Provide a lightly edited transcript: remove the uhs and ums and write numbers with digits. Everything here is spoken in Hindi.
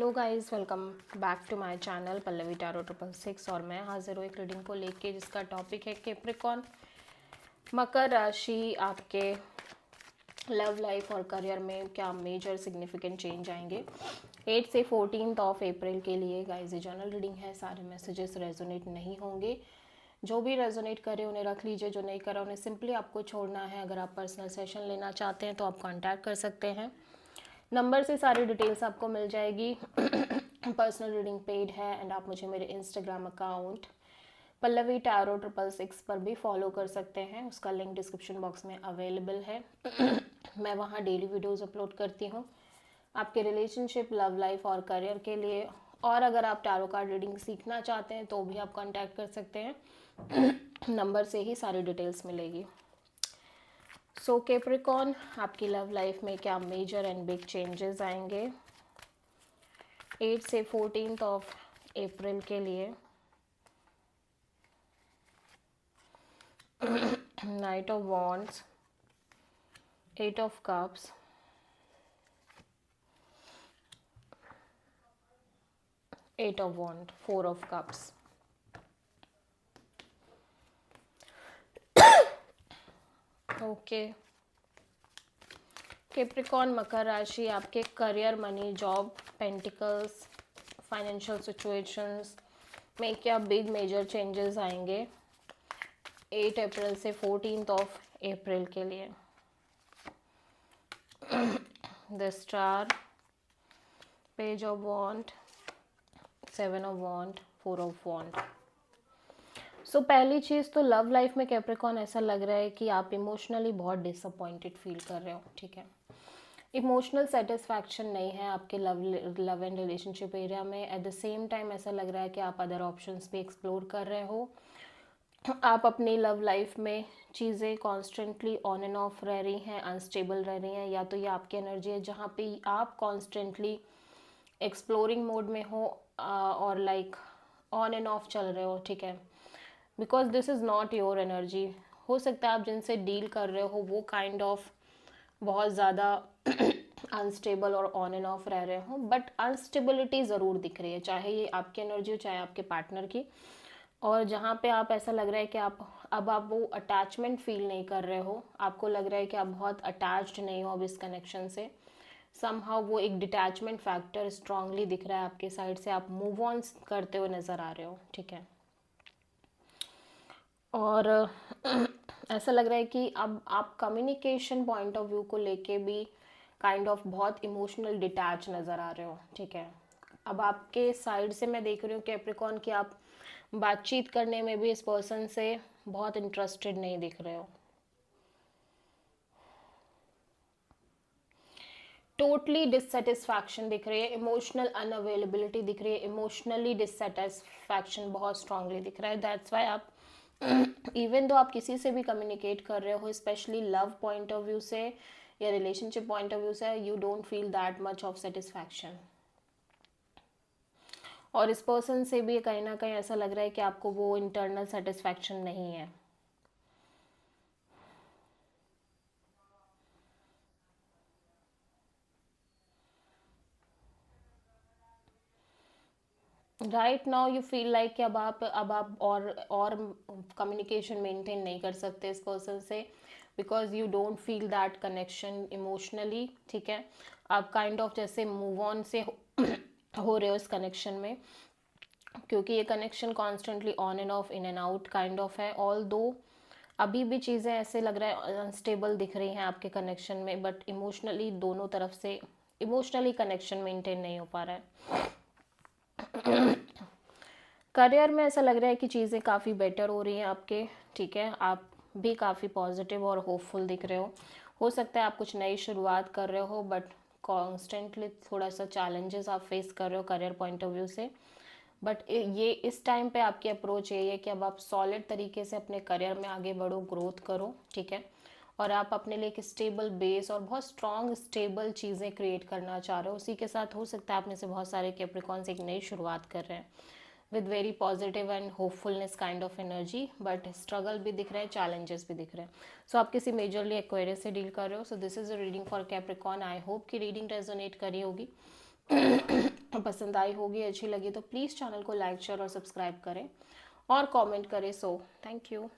Hello guys, welcome back to my channel Pallavi tarot 666 और मैं हाजिर हूँ एक रीडिंग को लेके जिसका टॉपिक है कैप्रिकॉर्न। मकर राशि, आपके लव लाइफ और करियर में क्या मेजर सिग्निफिकेंट चेंज आएंगे 8 से 14 ऑफ अप्रैल के लिए। गाइस ये जनरल रीडिंग है, सारे मैसेजेस रेजोनेट नहीं होंगे। जो भी रेजोनेट करे उन्हें रख लीजिए, जो नहीं करा उन्हें सिंपली आपको छोड़ना है। अगर आप पर्सनल सेशन लेना चाहते हैं तो आप कॉन्टैक्ट कर सकते हैं, नंबर से सारी डिटेल्स आपको मिल जाएगी। पर्सनल रीडिंग पेड है एंड आप मुझे मेरे इंस्टाग्राम अकाउंट पल्लवी टैरो 666 पर भी फॉलो कर सकते हैं, उसका लिंक डिस्क्रिप्शन बॉक्स में अवेलेबल है। मैं वहाँ डेली वीडियोस अपलोड करती हूँ आपके रिलेशनशिप, लव लाइफ और करियर के लिए। और अगर आप टैरो कार्ड रीडिंग सीखना चाहते हैं तो भी आप कांटेक्ट कर सकते हैं। नंबर से ही सारी डिटेल्स मिलेगी। सो कैप्रिकॉर्न, आपकी लव लाइफ में क्या मेजर एंड बिग चेंजेस आएंगे 8 से 14 ऑफ अप्रैल के लिए। Knight of wands, 8 of cups, 8 of wand, 4 of cups. Okay Capricorn, मकर राशि, आपके career, money, job, pentacles, financial situations में क्या बिग मेजर चेंजेस आएंगे 8 अप्रैल से 14 ऑफ अप्रैल के लिए। The star, page of wand, 7 of wand, 4 of wand. So पहली चीज़ तो लव लाइफ में कैप्रिकॉर्न ऐसा लग रहा है कि आप इमोशनली बहुत डिसअपॉइंटेड फील कर रहे हो। ठीक है, इमोशनल सेटिस्फैक्शन नहीं है आपके लव एंड रिलेशनशिप एरिया में। एट द सेम टाइम ऐसा लग रहा है कि आप अदर ऑप्शंस भी एक्सप्लोर कर रहे हो। आप अपनी लव लाइफ में चीज़ें कॉन्स्टेंटली ऑन एंड ऑफ रह रही हैं, अनस्टेबल रह रही हैं, या तो ये आपकी एनर्जी है जहाँ पे आप कॉन्स्टेंटली एक्सप्लोरिंग मोड में हो और लाइक ऑन एंड ऑफ चल रहे हो। ठीक है, because this is not your energy. हो सकता है आप जिनसे डील कर रहे हो वो काइंड ऑफ बहुत ज़्यादा अनस्टेबल और ऑन एंड ऑफ रह रहे हो, बट अनस्टेबिलिटी ज़रूर दिख रही है, चाहे ये आपकी एनर्जी हो चाहे आपके पार्टनर की। और जहाँ पे आप ऐसा लग रहा है कि आप वो अटैचमेंट फील नहीं कर रहे हो, आपको लग रहा है कि आप बहुत अटैच्ड नहीं हो अब इस कनेक्शन से। समहाउ वो एक डिटैचमेंट फैक्टर स्ट्रांगली दिख रहा है आपके साइड से, आप मूव ऑन करते हुए नज़र आ रहे हो। ठीक है, और ऐसा लग रहा है कि अब आप कम्युनिकेशन पॉइंट ऑफ व्यू को लेके भी काइंड ऑफ बहुत इमोशनल डिटैच नज़र आ रहे हो। ठीक है, अब आपके साइड से मैं देख रही हूँ कैप्रिकॉर्न कि आप बातचीत करने में भी इस पर्सन से बहुत इंटरेस्टेड नहीं दिख रहे हो। टोटली डिससेटिस्फैक्शन दिख रही है, इमोशनल अनअवेलेबिलिटी दिख रही है, इमोशनली डिससेटिस्फैक्शन बहुत स्ट्रांगली दिख रहा है। दैट्स वाई आप इवन दो आप किसी से भी कम्युनिकेट कर रहे हो, specially love point of view से या रिलेशनशिप पॉइंट ऑफ व्यू से, you don't feel that much of satisfaction. और इस पर्सन से भी कहीं ना कहीं ऐसा लग रहा है कि आपको वो इंटरनल सेटिस्फैक्शन नहीं है। Right now you feel like कि अब आप और कम्युनिकेशन मेंटेन नहीं कर सकते इस पर्सन से, because you don't feel that connection emotionally. ठीक है, आप काइंड ऑफ जैसे मूव ऑन से हो रहे हो इस कनेक्शन में, क्योंकि ये connection constantly on end of, in and out kind of है। ऑल दो अभी भी चीज़ें ऐसे लग रहा है अनस्टेबल दिख रही हैं आपके कनेक्शन में, बट इमोशनली दोनों तरफ से इमोशनली कनेक्शन मेंटेन नहीं हो पा रहा है। करियर में ऐसा लग रहा है कि चीज़ें काफ़ी बेटर हो रही हैं आपके। ठीक है, आप भी काफ़ी पॉजिटिव और होपफुल दिख रहे हो सकता है आप कुछ नई शुरुआत कर रहे हो, बट कॉन्स्टेंटली थोड़ा सा चैलेंजेस आप फेस कर रहे हो करियर पॉइंट ऑफ व्यू से। बट ये इस टाइम पे आपकी अप्रोच यही है कि अब आप सॉलिड तरीके से अपने करियर में आगे बढ़ो, ग्रोथ करो। ठीक है, और आप अपने लिए एक स्टेबल बेस और बहुत स्ट्रॉन्ग स्टेबल चीज़ें क्रिएट करना चाह रहे हो। उसी के साथ हो सकता है आप में से बहुत सारे कैप्रिकॉर्न्स एक नई शुरुआत कर रहे हैं with very positive and hopefulness kind of energy, but struggle भी दिख रहे हैं, चैलेंजेस भी दिख रहे हैं। सो आप किसी मेजरली एक्वेरियस से डील कर रहे हो। So this is a reading for Capricorn. I hope कि रीडिंग रेजोनेट करी होगी। पसंद आई होगी, अच्छी लगी तो प्लीज़ चैनल को लाइक शेयर और सब्सक्राइब करें और कमेंट करें। So thank you.